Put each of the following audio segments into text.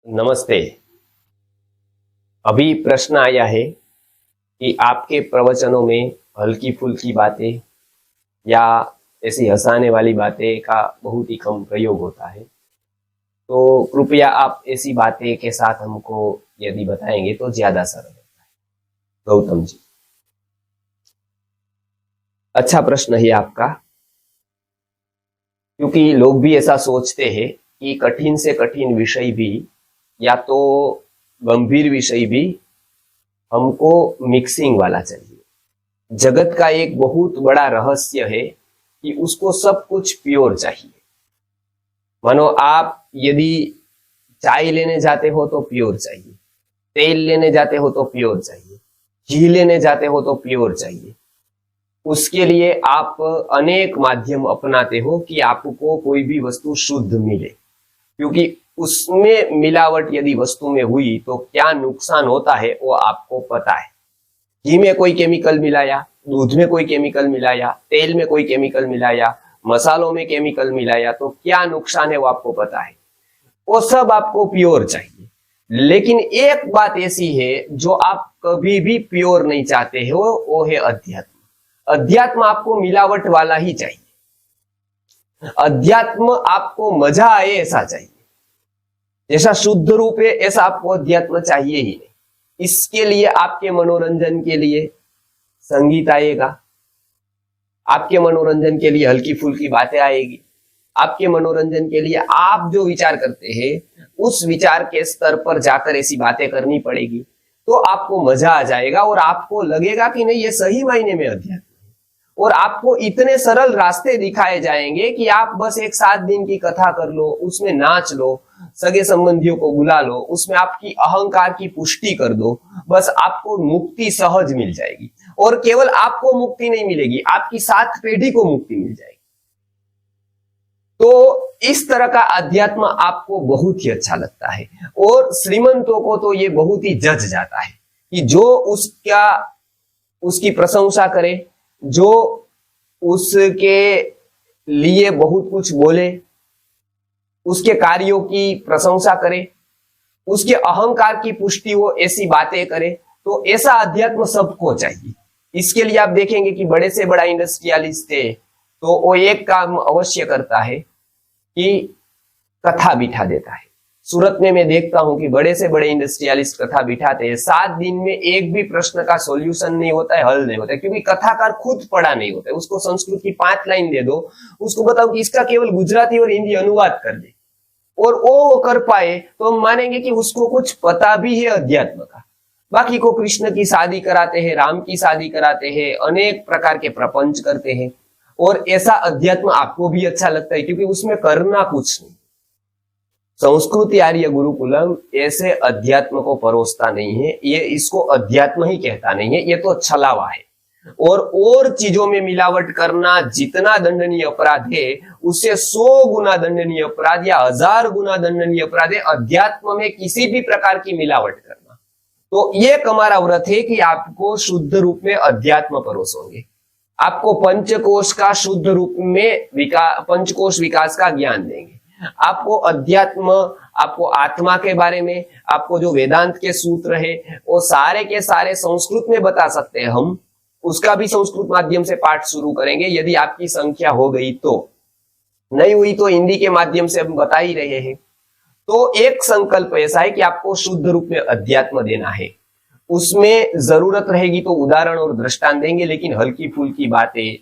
नमस्ते। अभी प्रश्न आया है कि आपके प्रवचनों में हल्की फुल्की बातें या ऐसी हंसाने वाली बातें का बहुत ही कम प्रयोग होता है। तो कृपया आप ऐसी बातें के साथ हमको यदि बताएंगे तो ज्यादा सरल होता है। गौतम जी, अच्छा प्रश्न है आपका, क्योंकि लोग भी ऐसा सोचते हैं कि कठिन से कठिन विषय भी या तो गंभीर विषय भी हमको मिक्सिंग वाला चाहिए। जगत का एक बहुत बड़ा रहस्य है कि उसको सब कुछ प्योर चाहिए। मानो आप यदि चाय लेने जाते हो तो प्योर चाहिए, तेल लेने जाते हो तो प्योर चाहिए, घी लेने जाते हो तो प्योर चाहिए। उसके लिए आप अनेक माध्यम अपनाते हो कि आपको कोई भी वस्तु शुद्ध मिले, क्योंकि उसमें मिलावट यदि वस्तु में हुई तो क्या नुकसान होता है वो आपको पता है। घी में कोई केमिकल मिलाया, दूध में कोई केमिकल मिलाया, तेल में कोई केमिकल मिलाया, मसालों में केमिकल मिलाया, तो क्या नुकसान है वो आपको पता है। वो सब आपको प्योर चाहिए। लेकिन एक बात ऐसी है जो आप कभी भी प्योर नहीं चाहते हो, वो है अध्यात्म। अध्यात्म आपको मिलावट वाला ही चाहिए। अध्यात्म आपको मजा आए ऐसा चाहिए। जैसा शुद्ध रूप है ऐसा आपको अध्यात्म चाहिए ही नहीं। इसके लिए आपके मनोरंजन के लिए संगीत आएगा, आपके मनोरंजन के लिए हल्की फुल्की बातें आएगी, आपके मनोरंजन के लिए आप जो विचार करते हैं उस विचार के स्तर पर जाकर ऐसी बातें करनी पड़ेगी, तो आपको मजा आ जाएगा और आपको लगेगा कि नहीं, ये सही मायने में अध्यात्म है। और आपको इतने सरल रास्ते दिखाए जाएंगे कि आप बस एक 7 दिन की कथा कर लो, उसमें नाच लो, सगे संबंधियों को बुला लो, उसमें आपकी अहंकार की पुष्टि कर दो, बस आपको मुक्ति सहज मिल जाएगी। और केवल आपको मुक्ति नहीं मिलेगी, आपकी 7 पीढ़ी को मुक्ति मिल जाएगी। तो इस तरह का अध्यात्म आपको बहुत ही अच्छा लगता है। और श्रीमंतों को तो ये बहुत ही जज जाता है कि जो उसकी प्रशंसा करे, जो उसके लिए बहुत कुछ बोले, उसके कार्यों की प्रशंसा करे, उसके अहंकार की पुष्टि हो, ऐसी बातें करे, तो ऐसा अध्यात्म सबको चाहिए। इसके लिए आप देखेंगे कि बड़े से बड़ा इंडस्ट्रियलिस्ट है तो वो एक काम अवश्य करता है कि कथा बिठा देता है। सूरत में मैं देखता हूं कि बड़े से बड़े इंडस्ट्रियलिस्ट कथा बिठाते हैं, 7 दिन में एक भी प्रश्न का सॉल्यूशन नहीं होता है, हल नहीं होता है, क्योंकि कथाकार खुद पढ़ा नहीं होता है। उसको संस्कृत की 5 लाइन दे दो, उसको बताओ कि इसका केवल गुजराती और हिंदी अनुवाद कर दे, और वो कर पाए तो हम मानेंगे कि उसको कुछ पता भी है अध्यात्म का। बाकी को कृष्ण की शादी कराते हैं, राम की शादी कराते हैं, अनेक प्रकार के प्रपंच करते हैं, और ऐसा अध्यात्म आपको भी अच्छा लगता है क्योंकि उसमें करना कुछ नहीं। संस्कृति आर्य गुरुकुलम ऐसे अध्यात्म को परोसता नहीं है, ये इसको अध्यात्म ही कहता नहीं है, ये तो छलावा है। और चीजों में मिलावट करना जितना दंडनीय अपराध है, उससे 100 गुना दंडनीय अपराध या 1000 गुना दंडनीय अपराध है अध्यात्म में किसी भी प्रकार की मिलावट करना। तो ये हमारा व्रत है कि आपको शुद्ध रूप में अध्यात्म परोसोगे, आपको पंचकोश का शुद्ध रूप में पंचकोश विकास का ज्ञान देंगे, आपको अध्यात्म, आपको आत्मा के बारे में, आपको जो वेदांत के सूत्र है वो सारे के सारे संस्कृत में बता सकते हैं हम। उसका भी संस्कृत माध्यम से पाठ शुरू करेंगे यदि आपकी संख्या हो गई तो, नहीं हुई तो हिंदी के माध्यम से हम बता ही रहे हैं। तो एक संकल्प ऐसा है कि आपको शुद्ध रूप में अध्यात्म देना है। उसमें जरूरत रहेगी तो उदाहरण और दृष्टांत देंगे, लेकिन हल्की फुल्की बातें,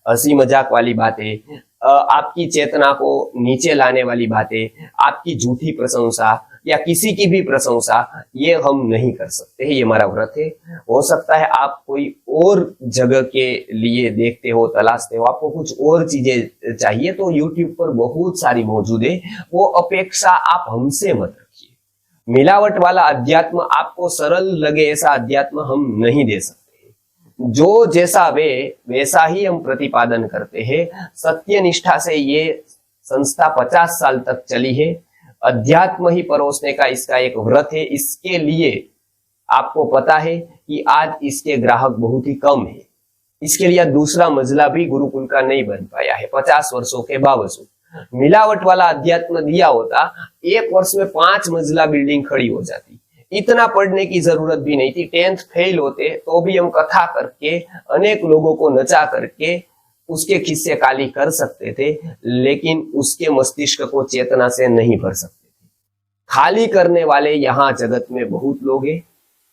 हंसी मजाक वाली बातें, आपकी चेतना को नीचे लाने वाली बातें, आपकी झूठी प्रशंसा या किसी की भी प्रशंसा, ये हम नहीं कर सकते हैं। ये हमारा व्रत है। हो सकता है आप कोई और जगह के लिए देखते हो, तलाशते हो, आपको कुछ और चीजें चाहिए, तो YouTube पर बहुत सारी मौजूद है, वो अपेक्षा आप हमसे मत रखिए। मिलावट वाला अध्यात्म, आपको सरल लगे ऐसा अध्यात्म हम नहीं दे सकते। जो जैसा वैसा ही हम प्रतिपादन करते हैं। सत्य निष्ठा से ये संस्था 50 साल तक चली है। अध्यात्म ही परोसने का इसका एक व्रत है। इसके लिए आपको पता है कि आज इसके ग्राहक बहुत ही कम है। इसके लिए दूसरा मजला भी गुरुकुल का नहीं बन पाया है 50 वर्षों के बावजूद। मिलावट वाला अध्यात्म दिया होता, 1 वर्ष में 5 मंजिला बिल्डिंग खड़ी हो जाती। इतना पढ़ने की जरूरत भी नहीं थी। 10th फेल होते तो भी हम कथा करके अनेक लोगों को नचा करके उसके खिस्से खाली कर सकते थे, लेकिन उसके मस्तिष्क को चेतना से नहीं भर सकते थे। खाली करने वाले यहाँ जगत में बहुत लोग हैं।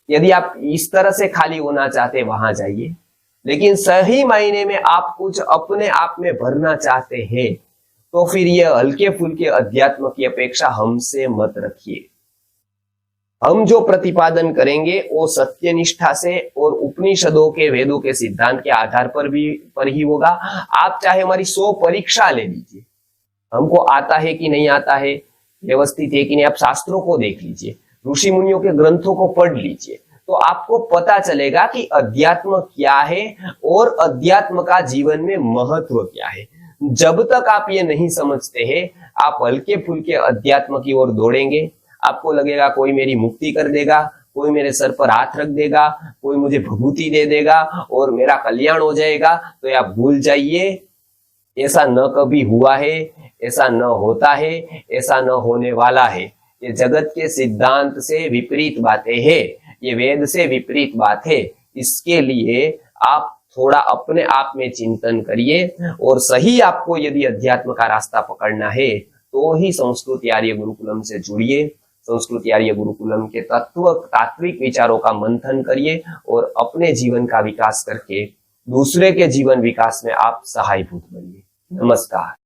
यदि आप इस तरह से खाली होना चाहते वहां जाइए, लेकिन सही मायने में आप कुछ अपने आप में भरना चाहते हैं तो फिर ये हल्के फुल्के अध्यात्म की अपेक्षा हमसे मत रखिए। हम जो प्रतिपादन करेंगे वो सत्यनिष्ठा से और उपनिषदों के वेदों के सिद्धांत के आधार पर ही होगा। आप चाहे हमारी 100 परीक्षा ले लीजिए, हमको आता है कि नहीं आता है, व्यवस्थित है कि नहीं, आप शास्त्रों को देख लीजिए, ऋषि मुनियों के ग्रंथों को पढ़ लीजिए, तो आपको पता चलेगा कि अध्यात्म क्या है और अध्यात्म का जीवन में महत्व क्या है। जब तक आप ये नहीं समझते हैं, आप हल्के फुल्के अध्यात्म की ओर दौड़ेंगे। आपको लगेगा कोई मेरी मुक्ति कर देगा, कोई मेरे सर पर हाथ रख देगा, कोई मुझे भभूति दे देगा और मेरा कल्याण हो जाएगा। तो आप भूल जाइए, ऐसा न कभी हुआ है, ऐसा न होता है, ऐसा न होने वाला है। ये जगत के सिद्धांत से विपरीत बातें हैं, ये वेद से विपरीत बात है। इसके लिए आप थोड़ा अपने आप में चिंतन करिए और सही आपको यदि अध्यात्म का रास्ता पकड़ना है तो ही संस्कृत आर्य गुरुकुलम से जुड़िए। संस्कृत आर्य गुरुकुलम के तात्विक विचारों का मंथन करिए और अपने जीवन का विकास करके दूसरे के जीवन विकास में आप सहायभूत बनिए। नमस्कार।